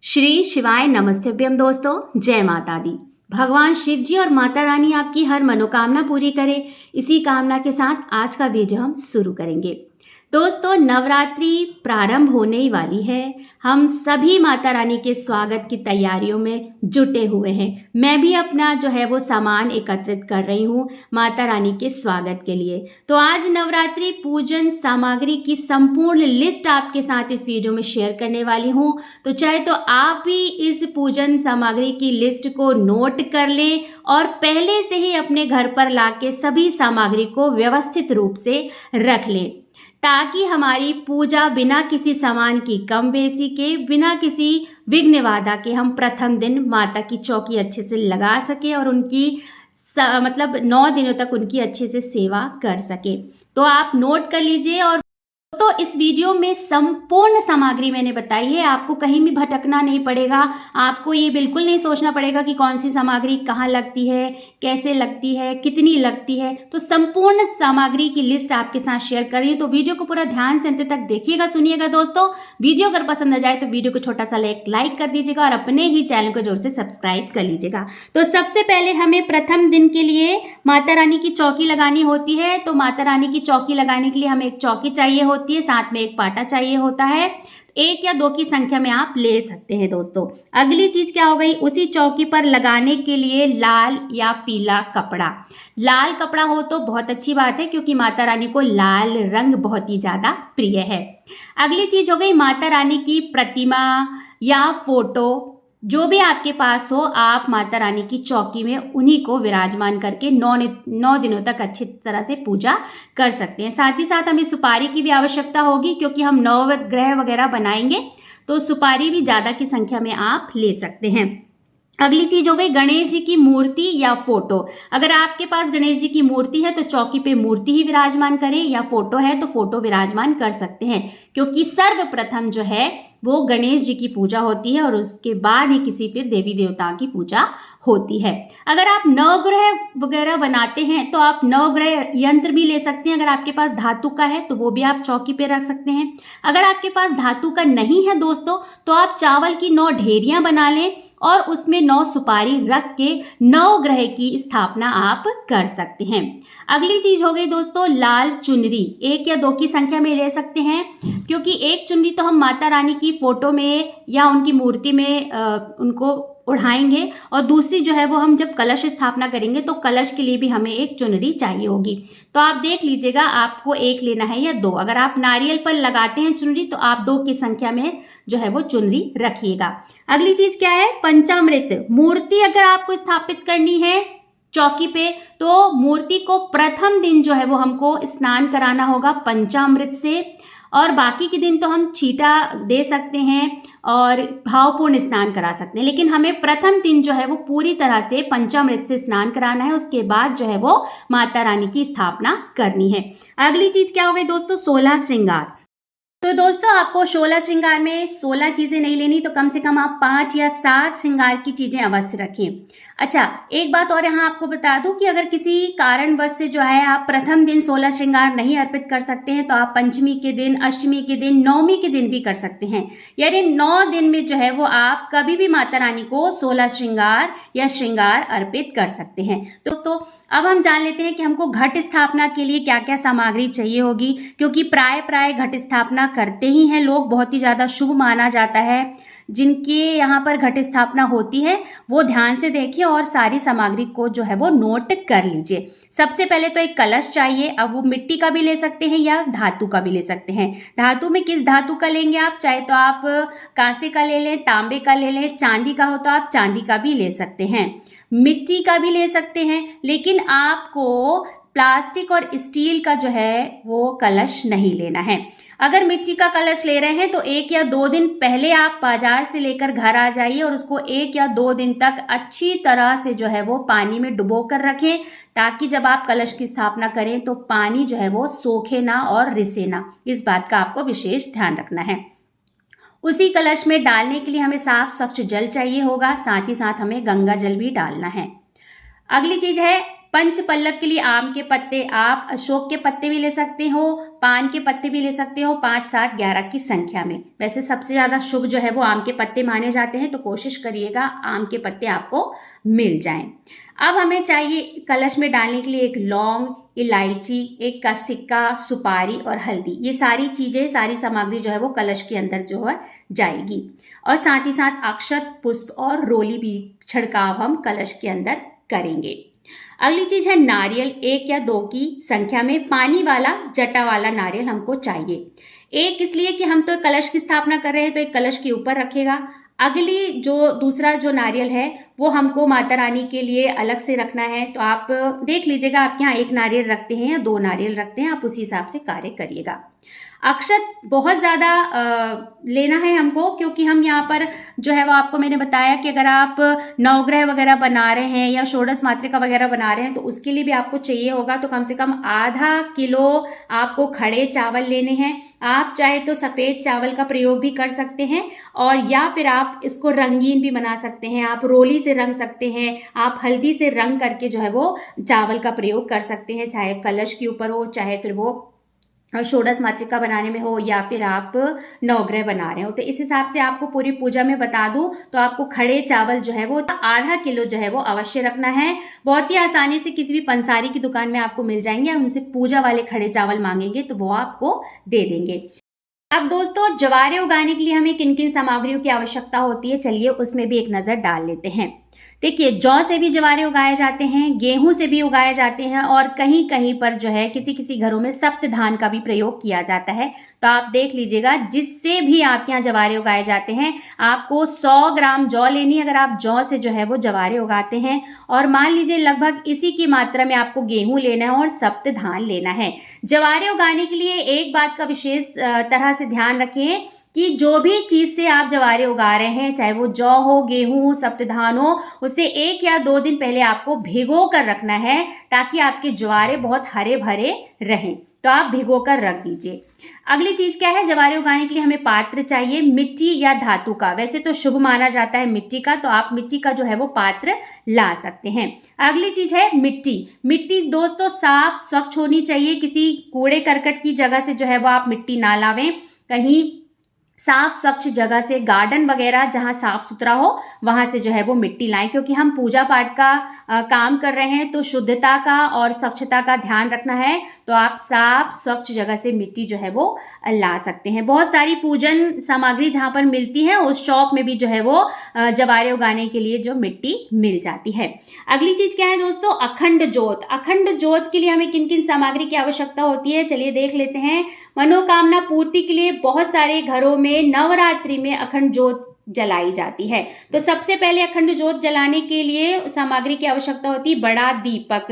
श्री शिवाय नमस्तेभ्यम दोस्तों, जय माता दी। भगवान शिव जी और माता रानी आपकी हर मनोकामना पूरी करे, इसी कामना के साथ आज का वीडियो हम शुरू करेंगे। दोस्तों, नवरात्रि प्रारंभ होने ही वाली है। हम सभी माता रानी के स्वागत की तैयारियों में जुटे हुए हैं। मैं भी अपना जो है वो सामान एकत्रित कर रही हूँ माता रानी के स्वागत के लिए। तो आज नवरात्रि पूजन सामग्री की संपूर्ण लिस्ट आपके साथ इस वीडियो में शेयर करने वाली हूँ। तो चाहे तो आप भी इस पूजन सामग्री की लिस्ट को नोट कर लें और पहले से ही अपने घर पर लाके सभी सामग्री को व्यवस्थित रूप से रख लें, ताकि हमारी पूजा बिना किसी सामान की कम बेसी के, बिना किसी विघ्न बाधा के हम प्रथम दिन माता की चौकी अच्छे से लगा सके और उनकी मतलब 9 दिनों तक उनकी अच्छे से सेवा कर सके। तो आप नोट कर लीजिए। और तो इस वीडियो में संपूर्ण सामग्री मैंने बताई है, आपको कहीं भी भटकना नहीं पड़ेगा। आपको ये बिल्कुल नहीं सोचना पड़ेगा कि कौन सी सामग्री कहाँ लगती है, कैसे लगती है, कितनी लगती है। तो संपूर्ण सामग्री की लिस्ट आपके साथ शेयर कर रही हूँ। तो वीडियो को पूरा ध्यान से अंत तक देखिएगा, सुनिएगा। दोस्तों, वीडियो अगर पसंद आ जाए तो वीडियो को छोटा सा लाइक कर दीजिएगा और अपने ही चैनल को जोर से सब्सक्राइब कर लीजिएगा। तो सबसे पहले हमें प्रथम दिन के लिए माता रानी की चौकी लगानी होती है। तो माता रानी की चौकी लगाने के लिए हमें एक चौकी चाहिए होती है, साथ में एक पाटा चाहिए होता है। 1 या 2 की संख्या में आप ले सकते हैं। दोस्तों, अगली चीज क्या हो गई, उसी चौकी पर लगाने के लिए लाल या पीला कपड़ा। लाल कपड़ा हो तो बहुत अच्छी बात है, क्योंकि माता रानी को लाल रंग बहुत ही ज्यादा प्रिय है। अगली चीज हो गई माता रानी की प्रतिमा या फोटो, जो भी आपके पास हो, आप माता रानी की चौकी में उन्हीं को विराजमान करके 9 दिनों तक अच्छी तरह से पूजा कर सकते हैं। साथ ही साथ हमें सुपारी की भी आवश्यकता होगी, क्योंकि हम नवग्रह वगैरह बनाएंगे, तो सुपारी भी ज़्यादा की संख्या में आप ले सकते हैं। अगली चीज हो गई गणेश जी की मूर्ति या फोटो। अगर आपके पास गणेश जी की मूर्ति है तो चौकी पे मूर्ति ही विराजमान करें, या फोटो है तो फोटो विराजमान कर सकते हैं, क्योंकि सर्वप्रथम जो है वो गणेश जी की पूजा होती है और उसके बाद ही किसी फिर देवी देवताओं की पूजा होती है। अगर आप नवग्रह वगैरह बनाते हैं तो आप नवग्रह यंत्र भी ले सकते हैं। अगर आपके पास धातु का है तो वो भी आप चौकी पे रख सकते हैं। अगर आपके पास धातु का नहीं है दोस्तों, तो आप चावल की 9 ढेरियां बना लें और उसमें 9 सुपारी रख के नवग्रह की स्थापना आप कर सकते हैं। अगली चीज हो गई दोस्तों लाल चुनरी। 1 या 2 की संख्या में ले सकते हैं, क्योंकि एक चुनरी तो हम माता रानी की फोटो में या उनकी मूर्ति में उनको उड़ाएंगे, और दूसरी जो है वो हम जब कलश स्थापना करेंगे तो कलश के लिए भी हमें एक चुनरी चाहिए होगी। तो आप देख लीजिएगा, आपको 1 लेना है या 2। अगर आप नारियल पर लगाते हैं चुनरी तो आप 2 की संख्या में जो है वो चुनरी रखिएगा। अगली चीज क्या है, पंचामृत। मूर्ति अगर आपको स्थापित करनी है चौकी पे, तो मूर्ति को प्रथम दिन जो है वो हमको स्नान कराना होगा पंचामृत से, और बाकी के दिन तो हम छींटा दे सकते हैं और भावपूर्ण स्नान करा सकते हैं, लेकिन हमें प्रथम दिन जो है वो पूरी तरह से पंचामृत से स्नान कराना है। उसके बाद जो है वो माता रानी की स्थापना करनी है। अगली चीज क्या हो गई दोस्तों, 16 श्रृंगार। तो दोस्तों, आपको 16 श्रृंगार में 16 चीजें नहीं लेनी, तो कम से कम आप 5 या 7 श्रृंगार की चीजें अवश्य रखें। अच्छा, एक बात और यहाँ आपको बता दूं कि अगर किसी कारणवश से जो है आप प्रथम दिन 16 श्रृंगार नहीं अर्पित कर सकते हैं, तो आप पंचमी के दिन, अष्टमी के दिन, नवमी के दिन भी कर सकते हैं। यानी 9 दिन में जो है वो आप कभी भी माता रानी को 16 श्रृंगार या श्रृंगार अर्पित कर सकते हैं। दोस्तों, अब हम जान लेते हैं कि हमको घट स्थापना के लिए क्या क्या सामग्री चाहिए होगी, क्योंकि प्राय घट स्थापना करते ही हैं लोग, बहुत ही ज्यादा शुभ माना जाता है। जिनके यहाँ पर घट स्थापना होती है वो ध्यान से देखिए और सारी सामग्री को जो है वो नोट कर लीजिए। सबसे पहले तो एक कलश चाहिए। अब वो मिट्टी का भी ले सकते हैं या धातु का भी ले सकते हैं। धातु में किस धातु का लेंगे आप, चाहे तो आप कांसे का ले लें, तांबे का ले लें, चांदी का हो तो आप चांदी का भी ले सकते हैं, मिट्टी का भी ले सकते हैं, लेकिन आपको प्लास्टिक और स्टील का जो है वो कलश नहीं लेना है। अगर मिट्टी का कलश ले रहे हैं तो 1 या 2 दिन पहले आप बाजार से लेकर घर आ जाइए और उसको 1 या 2 दिन तक अच्छी तरह से जो है वो पानी में डुबो कर रखें, ताकि जब आप कलश की स्थापना करें तो पानी जो है वो सोखे ना और रिसे ना। इस बात का आपको विशेष ध्यान रखना है। उसी कलश में डालने के लिए हमें साफ स्वच्छ जल चाहिए होगा, साथ ही साथ हमें गंगा जल भी डालना है। अगली चीज है पंच पल्लव के लिए आम के पत्ते, आप अशोक के पत्ते भी ले सकते हो, पान के पत्ते भी ले सकते हो, 5, 7, 11 की संख्या में। वैसे सबसे ज्यादा शुभ जो है वो आम के पत्ते माने जाते हैं, तो कोशिश करिएगा आम के पत्ते आपको मिल जाएं। अब हमें चाहिए कलश में डालने के लिए एक लौंग, इलायची, एक का सिक्का, सुपारी और हल्दी। ये सारी चीजें, सारी सामग्री जो है वो कलश के अंदर जो है जाएगी। और साथ ही साथ अक्षत, पुष्प और रोली भी छिड़काव हम कलश के अंदर करेंगे। अगली चीज है नारियल, 1 या 2 की संख्या में पानी वाला जटा वाला नारियल हमको चाहिए। एक इसलिए कि हम तो कलश की स्थापना कर रहे हैं, तो एक कलश के ऊपर रखेगा। अगली जो दूसरा जो नारियल है वो हमको माता रानी के लिए अलग से रखना है, तो आप देख लीजिएगा आपके यहाँ 1 नारियल रखते हैं या 2 नारियल रखते हैं, आप उसी हिसाब से कार्य करिएगा। अक्षत बहुत ज़्यादा लेना है हमको, क्योंकि हम यहाँ पर जो है वो आपको मैंने बताया कि अगर आप नवग्रह वगैरह बना रहे हैं या षोडश मातृका वगैरह बना रहे हैं तो उसके लिए भी आपको चाहिए होगा, तो कम से कम आधा किलो आपको खड़े चावल लेने हैं। आप चाहे तो सफ़ेद चावल का प्रयोग भी कर सकते हैं, और या फिर आप इसको रंगीन भी बना सकते हैं, आप रोली से रंग सकते हैं, आप हल्दी से रंग करके जो है वो चावल का प्रयोग कर सकते हैं, चाहे कलश के ऊपर हो, चाहे फिर वो षोडश मातृका बनाने में हो, या फिर आप नवग्रह बना रहे हो। तो इस हिसाब से आपको पूरी पूजा में बता दूं तो आपको खड़े चावल जो है वो आधा किलो जो है वो अवश्य रखना है। बहुत ही आसानी से किसी भी पंसारी की दुकान में आपको मिल जाएंगे, उनसे पूजा वाले खड़े चावल मांगेंगे तो वो आपको दे देंगे। अब दोस्तों, जवारे उगाने के लिए हमें किन किन सामग्रियों की आवश्यकता होती है, चलिए उसमें भी एक नज़र डाल लेते हैं। देखिए, जौ से भी जवारे उगाए जाते हैं, गेहूं से भी उगाए जाते हैं, और कहीं कहीं पर जो है किसी किसी घरों में सप्त धान का भी प्रयोग किया जाता है। तो आप देख लीजिएगा, जिससे भी आपके यहाँ जवारे उगाए जाते हैं, आपको 100 ग्राम जौ लेनी है अगर आप जौ से जो है वो जवारे उगाते हैं, और मान लीजिए लगभग इसी की मात्रा में आपको गेहूं लेना है और सप्त धान लेना है। जवारे उगाने के लिए एक बात का विशेष तरह से ध्यान रखें कि जो भी चीज़ से आप जवारे उगा रहे हैं, चाहे वो जौ हो, गेहूं हो, सप्तधान हो, उसे 1 या 2 दिन पहले आपको भिगो कर रखना है, ताकि आपके जवारे बहुत हरे भरे रहें। तो आप भिगो कर रख दीजिए। अगली चीज क्या है, जवारे उगाने के लिए हमें पात्र चाहिए, मिट्टी या धातु का। वैसे तो शुभ माना जाता है मिट्टी का, तो आप मिट्टी का जो है वो पात्र ला सकते हैं। अगली चीज है मिट्टी। मिट्टी दोस्तों साफ स्वच्छ होनी चाहिए, किसी कूड़े करकट की जगह से जो है वो आप मिट्टी ना लावें। कहीं साफ स्वच्छ जगह से, गार्डन वगैरह जहाँ साफ सुथरा हो वहाँ से जो है वो मिट्टी लाएं, क्योंकि हम पूजा पाठ का काम कर रहे हैं, तो शुद्धता का और स्वच्छता का ध्यान रखना है। तो आप साफ स्वच्छ जगह से मिट्टी जो है वो ला सकते हैं। बहुत सारी पूजन सामग्री जहाँ पर मिलती है उस शॉप में भी जो है वो जवारे उगाने के लिए जो मिट्टी मिल जाती है। अगली चीज क्या है दोस्तों, अखंड जोत। अखंड जोत के लिए हमें किन किन सामग्री की आवश्यकता होती है, चलिए देख लेते हैं। मनोकामना पूर्ति के लिए बहुत सारे घरों में नवरात्रि में अखंड जोत जलाई जाती है। तो सबसे पहले अखंड जोत जलाने के लिए सामग्री की आवश्यकता होती है बड़ा दीपक।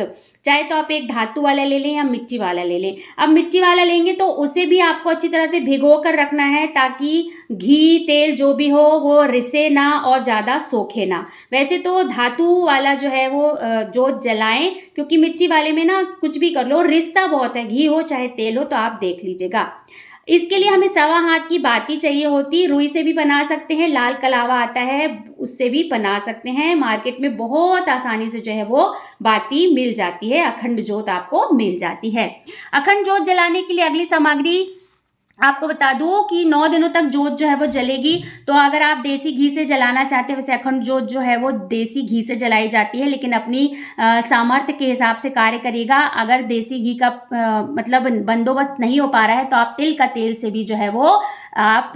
चाहे तो आप एक धातु वाला ले लें या मिट्टी वाला ले लें। अब मिट्टी वाला लेंगे तो उसे भी आपको अच्छी तरह से भिगो कर रखना है, ताकि घी तेल जो भी हो वो रिसे ना और ज़्यादा सोखे ना। वैसे तो धातु वाला जो है वो जोत जलाएं, क्योंकि मिट्टी वाले में ना कुछ भी कर लो रिश्ता बहुत है, घी हो चाहे तेल हो, तो आप देख लीजिएगा। इसके लिए हमें 1.25 हाथ की बाती चाहिए होती। रुई से भी बना सकते हैं, लाल कलावा आता है उससे भी बना सकते हैं। मार्केट में बहुत आसानी से जो है वो बाती मिल जाती है, अखंड जोत आपको मिल जाती है। अखंड जोत जलाने के लिए अगली सामग्री आपको बता दूं कि 9 दिनों तक जोत जो है वो जलेगी। तो अगर आप देसी घी से जलाना चाहते हैं, वैसे अखंड जोत जो है वो देसी घी से जलाई जाती है, लेकिन अपनी सामर्थ्य के हिसाब से कार्य करिएगा। अगर देसी घी का मतलब बंदोबस्त नहीं हो पा रहा है तो आप तिल का तेल से भी जो है वो आप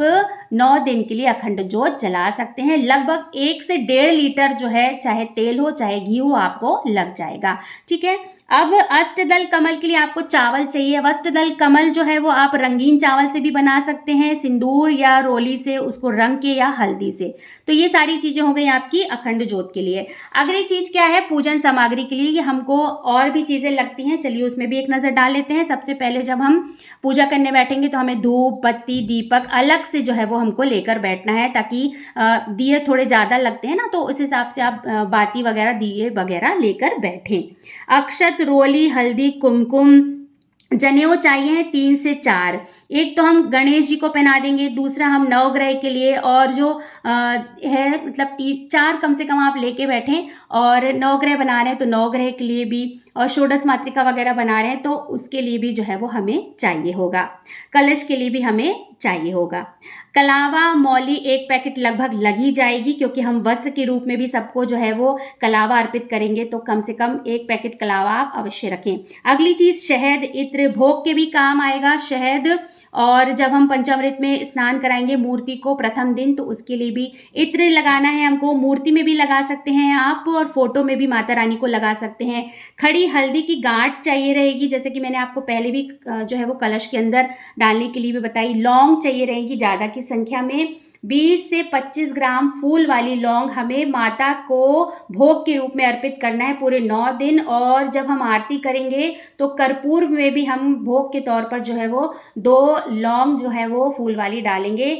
9 दिन के लिए अखंड जोत जला सकते हैं। लगभग 1 से 1.5 लीटर जो है, चाहे तेल हो चाहे घी हो, आपको लग जाएगा। ठीक है। अब अष्टदल कमल के लिए आपको चावल चाहिए। अब अष्टदल कमल जो है वो आप रंगीन चावल से भी बना सकते हैं, सिंदूर या रोली से उसको रंग के, या हल्दी से। तो ये सारी चीजें हो गई आपकी अखंड जोत के लिए। अगली चीज क्या है, पूजन सामग्री के लिए ये हमको और भी चीजें लगती हैं, चलिए उसमें भी एक नजर डाल लेते हैं। सबसे पहले जब हम पूजा करने बैठेंगे तो हमें धूप बत्ती दीपक अलग से जो है वो हमको लेकर बैठना है, ताकि दिए थोड़े ज़्यादा लगते हैं ना, तो उस हिसाब से आप बाती वगैरह दिए वगैरह लेकर बैठें। अक्षत रोली हल्दी कुमकुम जनेऊ चाहिए हैं 3 से 4। एक तो हम गणेश जी को पहना देंगे, दूसरा हम नवग्रह के लिए, और जो है मतलब 4 कम से कम आप लेके बैठें। और नवग्रह बना रहे हैं तो नवग्रह के लिए भी, और षोडश मातृका वगैरह बना रहे हैं तो उसके लिए भी जो है वो हमें चाहिए होगा। कलश के लिए भी हमें चाहिए होगा। कलावा मौली 1 पैकेट लगभग लग ही जाएगी, क्योंकि हम वस्त्र के रूप में भी सबको जो है वो कलावा अर्पित करेंगे, तो कम से कम 1 पैकेट कलावा आप अवश्य रखें। अगली चीज शहद, इत्र, भोग के भी काम आएगा शहद। और जब हम पंचामृत में स्नान कराएंगे मूर्ति को प्रथम दिन, तो उसके लिए भी इत्र लगाना है हमको। मूर्ति में भी लगा सकते हैं आप, और फोटो में भी माता रानी को लगा सकते हैं। खड़ी हल्दी की गांठ चाहिए रहेगी, जैसे कि मैंने आपको पहले भी जो है वो कलश के अंदर डालने के लिए भी बताई। लौंग चाहिए रहेगी ज़्यादा की संख्या में, 20 से 25 ग्राम फूल वाली लौंग हमें माता को भोग के रूप में अर्पित करना है पूरे 9 दिन। और जब हम आरती करेंगे तो कर्पूर में भी हम भोग के तौर पर जो है वो 2 लौंग जो है वो फूल वाली डालेंगे,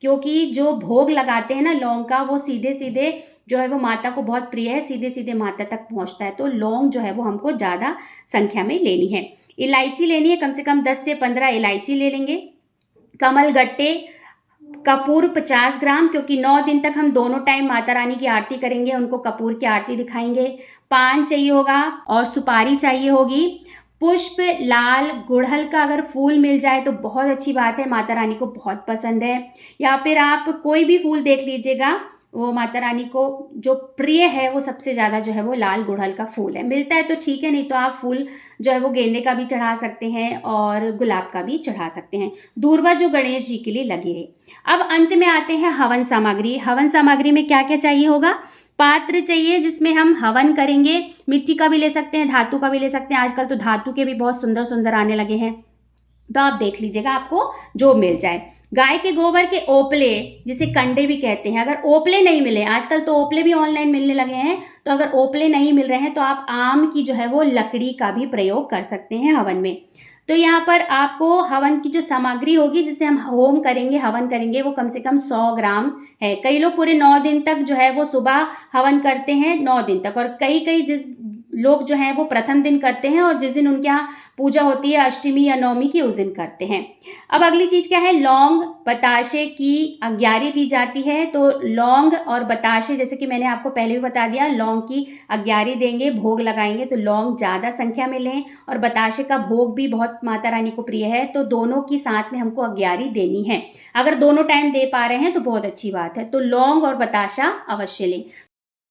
क्योंकि जो भोग लगाते हैं ना लौंग का, वो सीधे सीधे जो है वो माता को बहुत प्रिय है, सीधे सीधे माता तक पहुंचता है। तो लौंग जो है वो हमको ज़्यादा संख्या में लेनी है। इलायची लेनी है, कम से कम 10 से 15 इलायची ले लेंगे। कमल गट्टे, कपूर 50 ग्राम, क्योंकि 9 दिन तक हम दोनों टाइम माता रानी की आरती करेंगे, उनको कपूर की आरती दिखाएंगे। पान चाहिए होगा और सुपारी चाहिए होगी। पुष्प लाल गुड़हल का अगर फूल मिल जाए तो बहुत अच्छी बात है, माता रानी को बहुत पसंद है। या फिर आप कोई भी फूल देख लीजिएगा, वो माता रानी को जो प्रिय है वो सबसे ज़्यादा जो है वो लाल गुड़हल का फूल है। मिलता है तो ठीक है, नहीं तो आप फूल जो है वो गेंदे का भी चढ़ा सकते हैं और गुलाब का भी चढ़ा सकते हैं। दूर्वा जो गणेश जी के लिए लगी है। अब अंत में आते हैं हवन सामग्री। हवन सामग्री में क्या क्या चाहिए होगा? पात्र चाहिए जिसमें हम हवन करेंगे, मिट्टी का भी ले सकते हैं, धातु का भी ले सकते हैं। आजकल तो धातु के भी बहुत सुंदर सुंदर आने लगे हैं, तो आप देख लीजिएगा आपको जो मिल जाए। गाय के गोबर के ओपले, जिसे कंडे भी कहते हैं, अगर ओपले नहीं मिले, आजकल तो ओपले भी ऑनलाइन मिलने लगे हैं, तो अगर ओपले नहीं मिल रहे हैं तो आप आम की जो है वो लकड़ी का भी प्रयोग कर सकते हैं हवन में। तो यहाँ पर आपको हवन की जो सामग्री होगी जिसे हम होम करेंगे, हवन करेंगे, वो कम से कम 100 ग्राम है। कई लोग पूरे 9 दिन तक जो है वो सुबह हवन करते हैं 9 दिन तक, और कई कई जिस लोग जो हैं वो प्रथम दिन करते हैं, और जिस दिन उनके यहाँ पूजा होती है अष्टमी या नवमी की, उस दिन करते हैं। अब अगली चीज क्या है? लौंग बताशे की अग्यारी दी जाती है। तो लौंग और बताशे, जैसे कि मैंने आपको पहले भी बता दिया, लौंग की अग्यारी देंगे, भोग लगाएंगे, तो लौंग ज़्यादा संख्या में लें, और बताशे का भोग भी बहुत माता रानी को प्रिय है, तो दोनों की साथ में हमको अग्यारी देनी है। अगर दोनों टाइम दे पा रहे हैं तो बहुत अच्छी बात है, तो लौंग और बताशा अवश्य लें।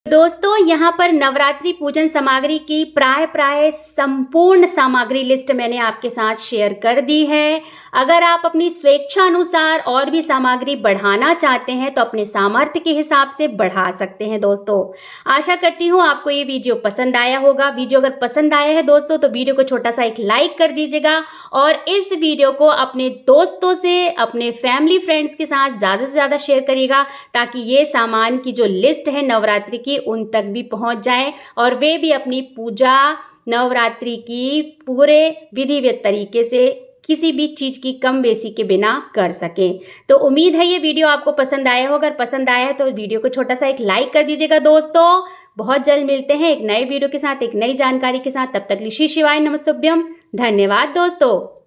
दोस्तों, यहाँ पर नवरात्रि पूजन सामग्री की प्राय संपूर्ण सामग्री लिस्ट मैंने आपके साथ शेयर कर दी है। अगर आप अपनी स्वेच्छा अनुसार और भी सामग्री बढ़ाना चाहते हैं तो अपने सामर्थ्य के हिसाब से बढ़ा सकते हैं। दोस्तों, आशा करती हूँ आपको ये वीडियो पसंद आया होगा। वीडियो अगर पसंद आया है दोस्तों तो वीडियो को छोटा सा एक लाइक कर दीजिएगा, और इस वीडियो को अपने दोस्तों से, अपने फैमिली फ्रेंड्स के साथ ज़्यादा से ज़्यादा शेयर करिएगा, ताकि ये सामान की जो लिस्ट है नवरात्रि की उन तक भी पहुंच जाए, और वे भी अपनी पूजा नवरात्रि की पूरे विधिवत तरीके से किसी भी चीज की कम बेसी के बिना कर सकें। तो उम्मीद है ये वीडियो आपको पसंद आया हो। अगर पसंद आया है तो वीडियो को छोटा सा एक लाइक कर दीजिएगा। दोस्तों, बहुत जल्द मिलते हैं एक नए वीडियो के साथ, एक नई जानकारी के साथ। तब तक श्री शिवाय नमस्तुभ्यम। धन्यवाद दोस्तों।